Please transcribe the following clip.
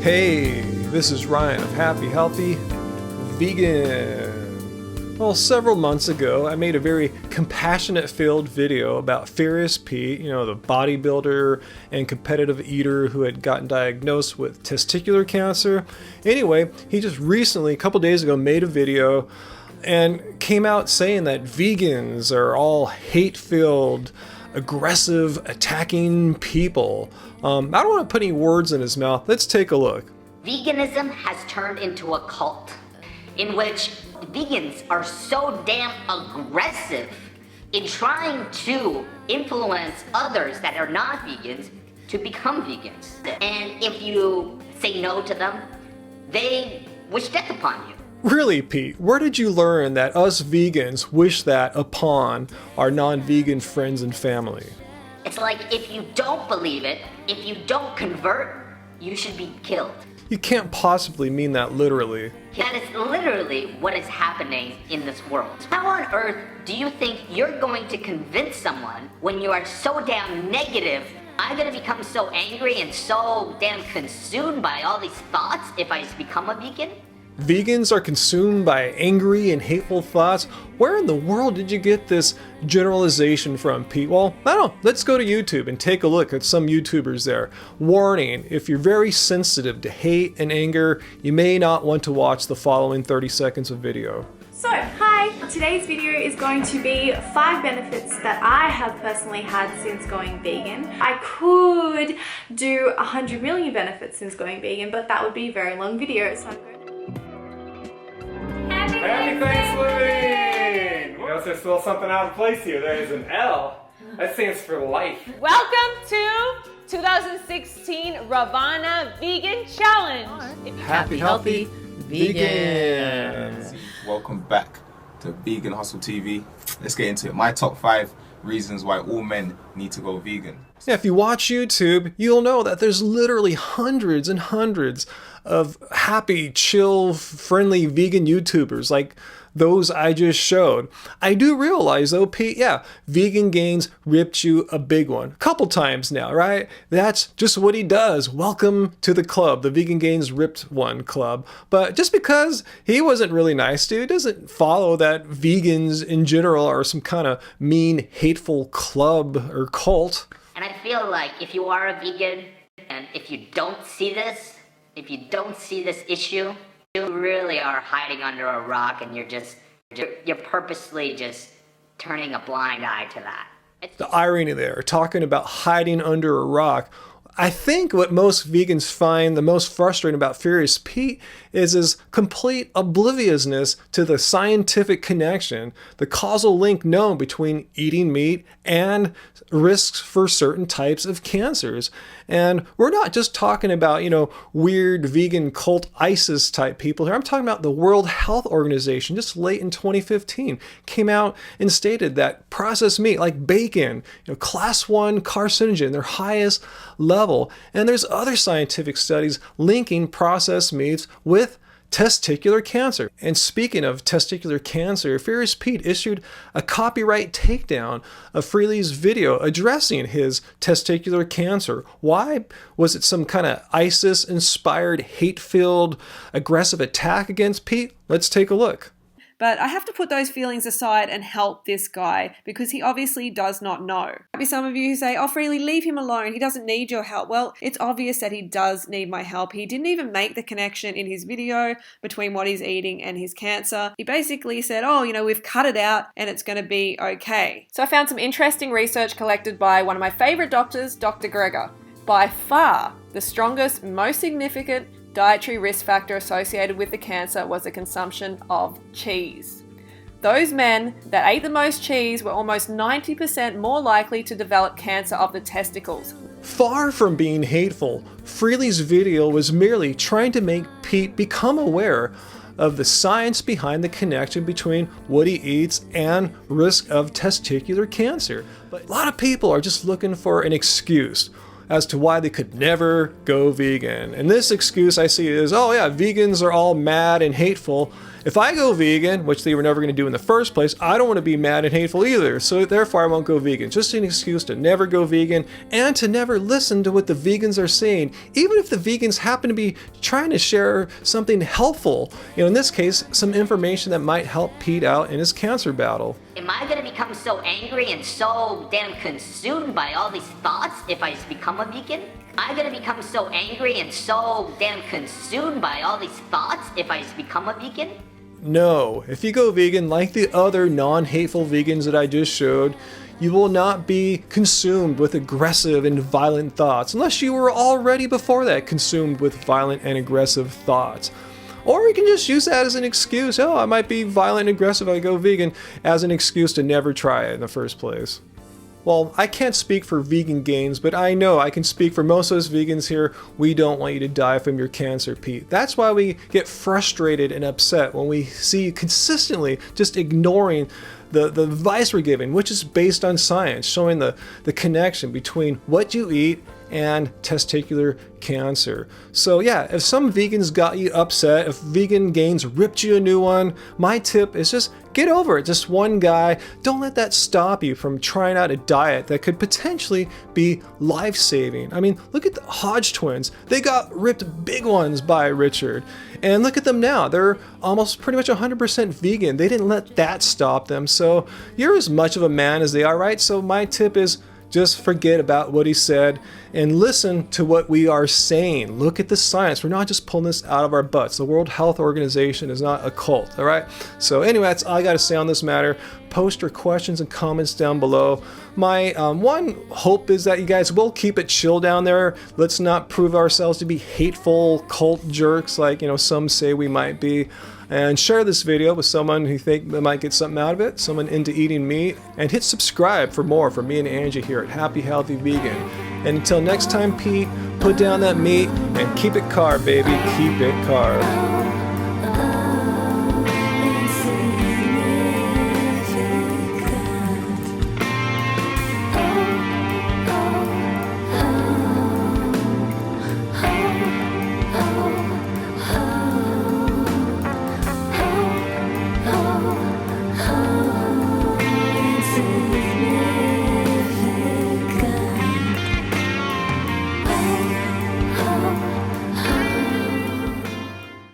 Hey, this is Ryan of Happy Healthy Vegan. Well, several months ago, I made a very compassionate-filled video about Furious Pete, the bodybuilder and competitive eater who had gotten diagnosed with testicular cancer. Anyway, he just recently, a couple days ago, made a video and came out saying that vegans are all hate-filled, aggressive, attacking people. I don't want to put any words in his mouth. Let's take a look. Veganism has turned into a cult in which vegans are so damn aggressive in trying to influence others that are not vegans to become vegans. And if you say no to them, they wish death upon you. Really, Pete, where did you learn that us vegans wish that upon our non-vegan friends and family? It's like if you don't believe it, if you don't convert, you should be killed. You can't possibly mean that literally. That is literally what is happening in this world. How on earth do you think you're going to convince someone when you are so damn negative? I'm gonna become so angry and so damn consumed by all these thoughts if I become a vegan? Vegans are consumed by angry and hateful thoughts. Where in the world did you get this generalization from, Pete? Well, I don't know. Let's go to YouTube and take a look at some YouTubers there. Warning, if you're very sensitive to hate and anger, you may not want to watch the following 30 seconds of video. So, hi! Today's video is going to be 5 benefits that I have personally had since going vegan. I could do 100 million benefits since going vegan, but that would be a very long video, so I'm going to... Happy Thanksgiving! You notice there's still something out of place here. There is an L. That stands for life. Welcome to 2016 Ravana Vegan Challenge. Happy Healthy Vegan. Welcome back to Vegan Hustle TV. Let's get into it. My top 5 reasons why all men need to go vegan. Yeah, if you watch YouTube, you'll know that there's literally hundreds and hundreds of happy, chill, friendly vegan YouTubers like those I just showed. I do realize though, Pete, Vegan Gains ripped you a big one. A couple times now, right? That's just what he does. Welcome to the club, the Vegan Gains ripped one club. But just because he wasn't really nice to you doesn't follow that vegans in general are some kind of mean, hateful club or cult. And I feel like if you are a vegan and if you don't see this issue, you really are hiding under a rock and you're purposely just turning a blind eye to that. The irony there, talking about hiding under a rock. I think what most vegans find the most frustrating about Furious Pete is his complete obliviousness to the scientific connection, the causal link known between eating meat and risks for certain types of cancers. And we're not just talking about, weird vegan cult ISIS type people here. I'm talking about the World Health Organization just late in 2015 came out and stated that processed meat like bacon, class 1 carcinogen, their highest level. And there's other scientific studies linking processed meats with testicular cancer. And speaking of testicular cancer, Furious Pete issued a copyright takedown of Freely's video addressing his testicular cancer. Why? Was it some kind of ISIS-inspired, hate-filled, aggressive attack against Pete? Let's take a look. But I have to put those feelings aside and help this guy because he obviously does not know. Maybe some of you who say, oh, Freely, leave him alone. He doesn't need your help. Well, it's obvious that he does need my help. He didn't even make the connection in his video between what he's eating and his cancer. He basically said, we've cut it out and it's going to be okay. So I found some interesting research collected by one of my favorite doctors, Dr. Greger. By far, the strongest, most significant dietary risk factor associated with the cancer was the consumption of cheese. Those men that ate the most cheese were almost 90% more likely to develop cancer of the testicles. Far from being hateful, Freely's video was merely trying to make Pete become aware of the science behind the connection between what he eats and risk of testicular cancer. But a lot of people are just looking for an excuse as to why they could never go vegan. And this excuse I see is, vegans are all mad and hateful, If I go vegan, which they were never going to do in the first place, I don't want to be mad and hateful either. So therefore I won't go vegan. Just an excuse to never go vegan and to never listen to what the vegans are saying. Even if the vegans happen to be trying to share something helpful. In this case, some information that might help Pete out in his cancer battle. Am I gonna become so angry and so damn consumed by all these thoughts if I become a vegan? I'm gonna become so angry and so damn consumed by all these thoughts if I become a vegan? No, if you go vegan like the other non-hateful vegans that I just showed, you will not be consumed with aggressive and violent thoughts, unless you were already before that consumed with violent and aggressive thoughts. Or you can just use that as an excuse. Oh, I might be violent and aggressive if I go vegan, as an excuse to never try it in the first place. Well, I can't speak for vegan gains, but I know I can speak for most of us vegans here. We don't want you to die from your cancer, Pete. That's why we get frustrated and upset when we see you consistently just ignoring the advice we're giving, which is based on science, showing the connection between what you eat and testicular cancer. So yeah, if some vegans got you upset, if Vegan Gains ripped you a new one, my tip is just get over it. Just one guy. Don't let that stop you from trying out a diet that could potentially be life-saving. I mean, look at the Hodge twins. They got ripped big ones by Richard. And look at them now. They're almost pretty much 100% vegan. They didn't let that stop them. So you're as much of a man as they are, right? So my tip is just forget about what he said and listen to what we are saying. Look at the science. We're not just pulling this out of our butts. The World Health Organization is not a cult, all right? So anyway, that's all I got to say on this matter. Post your questions and comments down below. My one hope is that you guys will keep it chill down there. Let's not prove ourselves to be hateful cult jerks like, some say we might be. And share this video with someone who you think they might get something out of it, someone into eating meat, and hit subscribe for more from me and Angie here at Happy Healthy Vegan. And until next time, Pete, put down that meat and keep it carb, baby. Keep it carb.